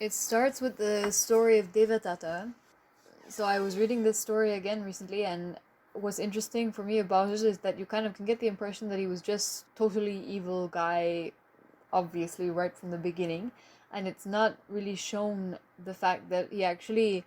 It starts with the story of Devadatta. So I was reading this story again recently, and what's interesting for me about it is that you kind of can get the impression that he was just totally evil guy, obviously right from the beginning, and it's not really shown the fact that he actually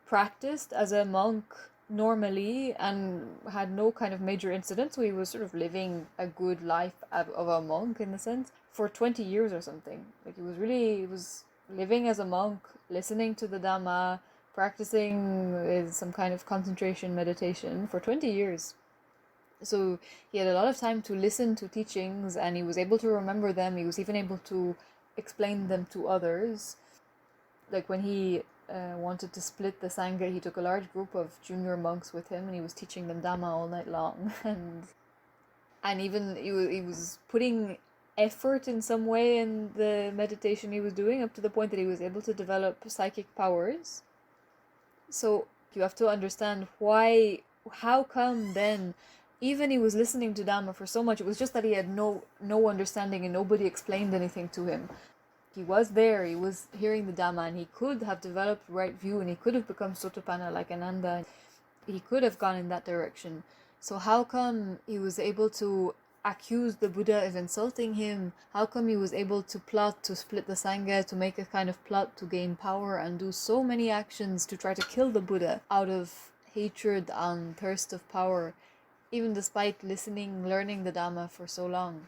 practiced as a monk normally and had no kind of major incidents, so he was sort of living a good life of a monk in the sense for 20 years or something. Like he was living as a monk, listening to the Dhamma, practicing with some kind of concentration meditation for 20 years. So he had a lot of time to listen to teachings, and he was able to remember them. He was even able to explain them to others. Like when he wanted to split the Sangha, he took a large group of junior monks with him, and he was teaching them Dhamma all night long. And even he was putting effort in some way in the meditation he was doing, up to the point that he was able to develop psychic powers. So you have to understand how come then, even he was listening to Dhamma for so much, it was just that he had no understanding and nobody explained anything to him. He was there, he was hearing the Dhamma, and he could have developed right view, and he could have become Sotapanna like Ananda. He could have gone in that direction. So how come he was able to accuse the Buddha of insulting him? How come he was able to plot to split the Sangha, to make a kind of plot to gain power and do so many actions to try to kill the Buddha out of hatred and thirst of power, even despite learning the Dhamma for so long?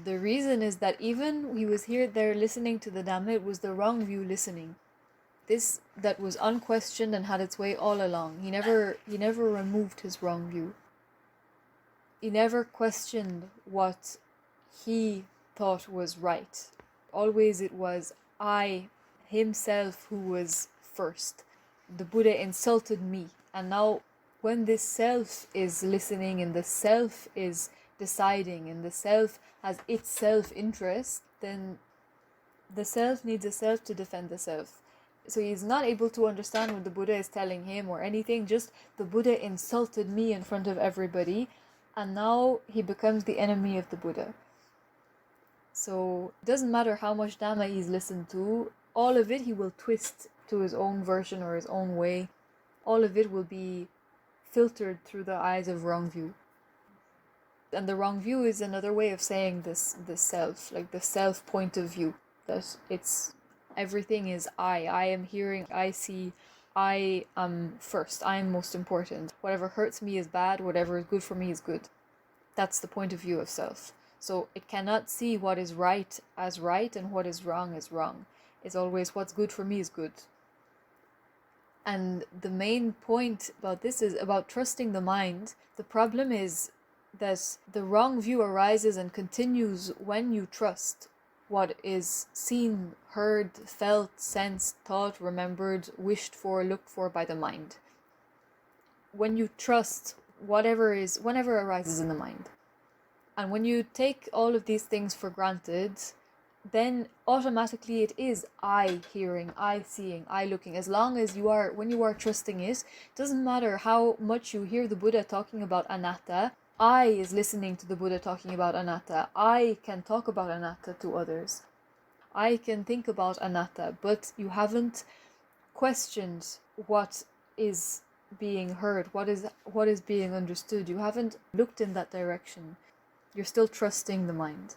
The reason is that even he was there listening to the Dhamma, it was the wrong view listening. This that was unquestioned and had its way all along. He never removed his wrong view. He never questioned what he thought was right. Always it was I, himself, who was first. The Buddha insulted me, and now when this self is listening and the self is deciding and the self has its self-interest, then the self needs a self to defend the self. So he's not able to understand what the Buddha is telling him or anything, just the Buddha insulted me in front of everybody, and now he becomes the enemy of the Buddha. So it doesn't matter how much Dhamma he's listened to, all of it he will twist to his own version or his own way. All of it will be filtered through the eyes of wrong view. And the wrong view is another way of saying this self, like the self point of view. That it's everything is I am hearing, I see, I am first, I am most important. Whatever hurts me is bad, whatever is good for me is good. That's the point of view of self. So it cannot see what is right as right and what is wrong as wrong. It's always what's good for me is good. And the main point about this is about trusting the mind. The problem is that the wrong view arises and continues when you trust what is seen, heard, felt, sensed, thought, remembered, wished for, looked for by the mind. When you trust whenever arises in the mind. And when you take all of these things for granted, then automatically it is I hearing, I seeing, I looking. As long as when you are trusting it, doesn't matter how much you hear the Buddha talking about anatta, I is listening to the Buddha talking about anatta. I can talk about anatta to others. I can think about anatta, but you haven't questioned what is being heard, what is being understood. You haven't looked in that direction. You're still trusting the mind.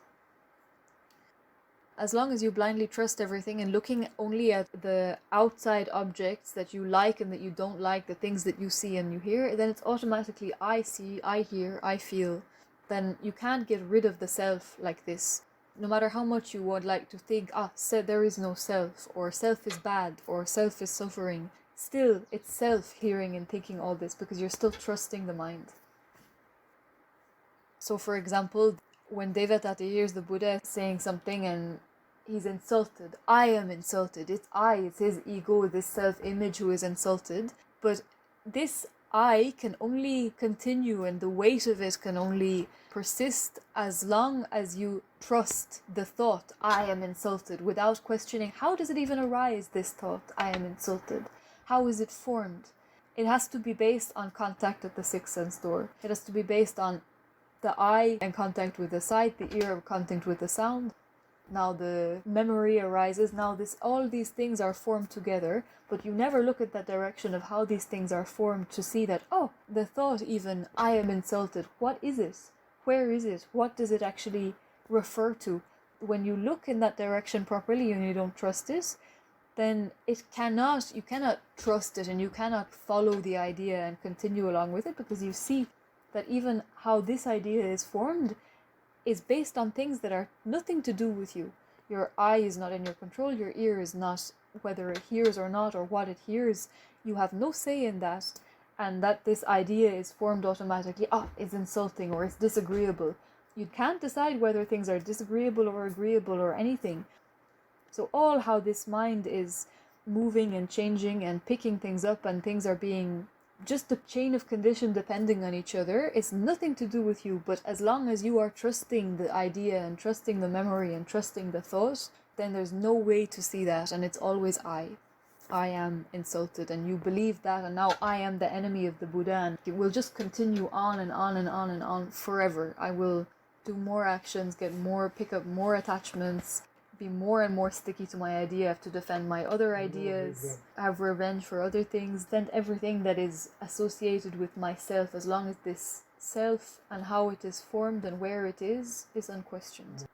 As long as you blindly trust everything and looking only at the outside objects that you like and that you don't like, the things that you see and you hear, then it's automatically I see, I hear, I feel. Then you can't get rid of the self like this. No matter how much you would like to think, there is no self, or self is bad, or self is suffering, still it's self hearing and thinking all this because you're still trusting the mind. So for example, when Devadatta hears the Buddha saying something and he's insulted, I am insulted, it's his ego, this self-image who is insulted, but this I can only continue and the weight of it can only persist as long as you trust the thought, I am insulted, without questioning, how does it even arise, this thought, I am insulted? How is it formed? It has to be based on contact at the sixth sense door. It has to be based on the eye in contact with the sight, the ear in contact with the sound. now the memory arises, now all these things are formed together, but you never look at that direction of how these things are formed to see that, oh, the thought even, I am insulted, what is it? Where is it? What does it actually refer to? When you look in that direction properly and you don't trust it, then you cannot trust it, and you cannot follow the idea and continue along with it, because you see that even how this idea is formed is based on things that are nothing to do with you. Your eye is not in your control, your ear is not, whether it hears or not, or what it hears, you have no say in that, and that this idea is formed automatically, it's insulting or it's disagreeable. You can't decide whether things are disagreeable or agreeable or anything. So all how this mind is moving and changing and picking things up, and things are being just a chain of condition depending on each other, it's nothing to do with you. But as long as you are trusting the idea and trusting the memory and trusting the thought, then there's no way to see that, and it's always I am insulted, and you believe that, and now I am the enemy of the Buddha, and it will just continue on and on and on and on forever. I will do more actions, pick up more attachments, be more and more sticky to my idea, have to defend my other ideas, have revenge for other things, then everything that is associated with myself, as long as this self and how it is formed and where it is unquestioned.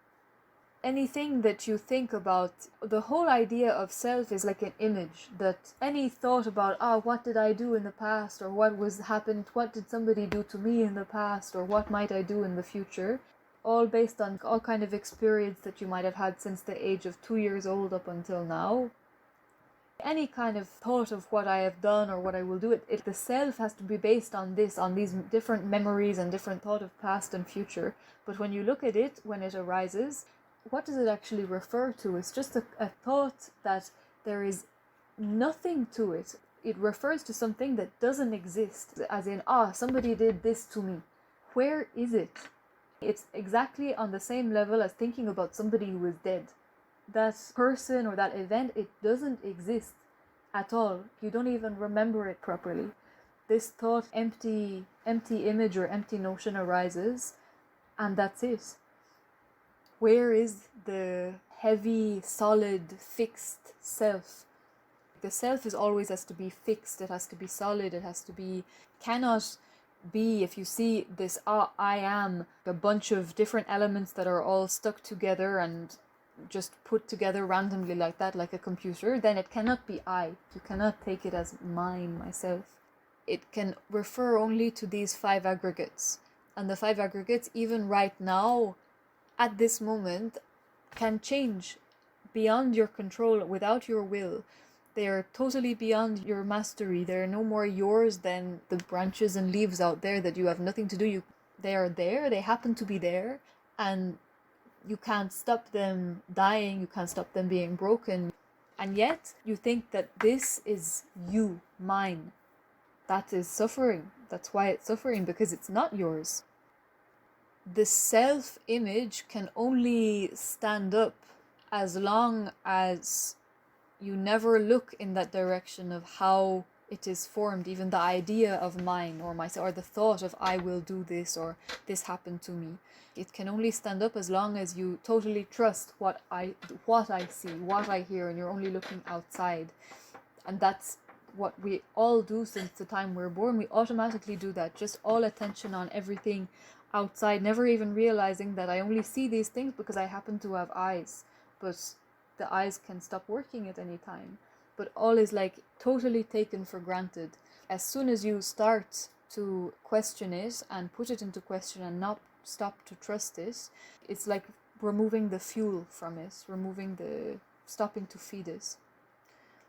Anything that you think about, the whole idea of self is like an image, that any thought about, what did I do in the past, or what did somebody do to me in the past, or what might I do in the future, all based on all kind of experience that you might have had since the age of 2 years old up until now. Any kind of thought of what I have done or what I will do, the self has to be based on these different memories and different thought of past and future. But when you look at it, when it arises, what does it actually refer to? It's just a thought that there is nothing to it. It refers to something that doesn't exist, as in, somebody did this to me. Where is it? It's exactly on the same level as thinking about somebody who is dead. That person or that event, it doesn't exist at all. You don't even remember it properly. This thought, empty image or empty notion arises, and that's it. Where is the heavy, solid, fixed self? The self always has to be fixed, it has to be solid, cannot be, if you see this I am, a bunch of different elements that are all stuck together and just put together randomly like that, like a computer, then it cannot be I. You cannot take it as mine, myself. It can refer only to these 5 aggregates. And the 5 aggregates, even right now, at this moment, can change beyond your control, without your will. They are totally beyond your mastery. They're no more yours than the branches and leaves out there that you have nothing to do. They are there, they happen to be there, and you can't stop them dying, you can't stop them being broken. And yet, you think that this is you, mine. That is suffering. That's why it's suffering, because it's not yours. The self-image can only stand up as long as you never look in that direction of how it is formed, even the idea of mine or myself, or the thought of I will do this or this happened to me. It can only stand up as long as you totally trust what I see, what I hear, and you're only looking outside. And that's what we all do since the time we're born. We automatically do that, just all attention on everything outside, never even realizing that I only see these things because I happen to have eyes, but the eyes can stop working at any time. But all is like totally taken for granted. As soon as you start to question it and put it into question and not stop to trust it, it's like removing the fuel from it, stopping to feed it.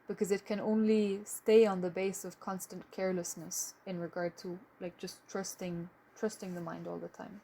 Because it can only stay on the base of constant carelessness in regard to like just trusting the mind all the time.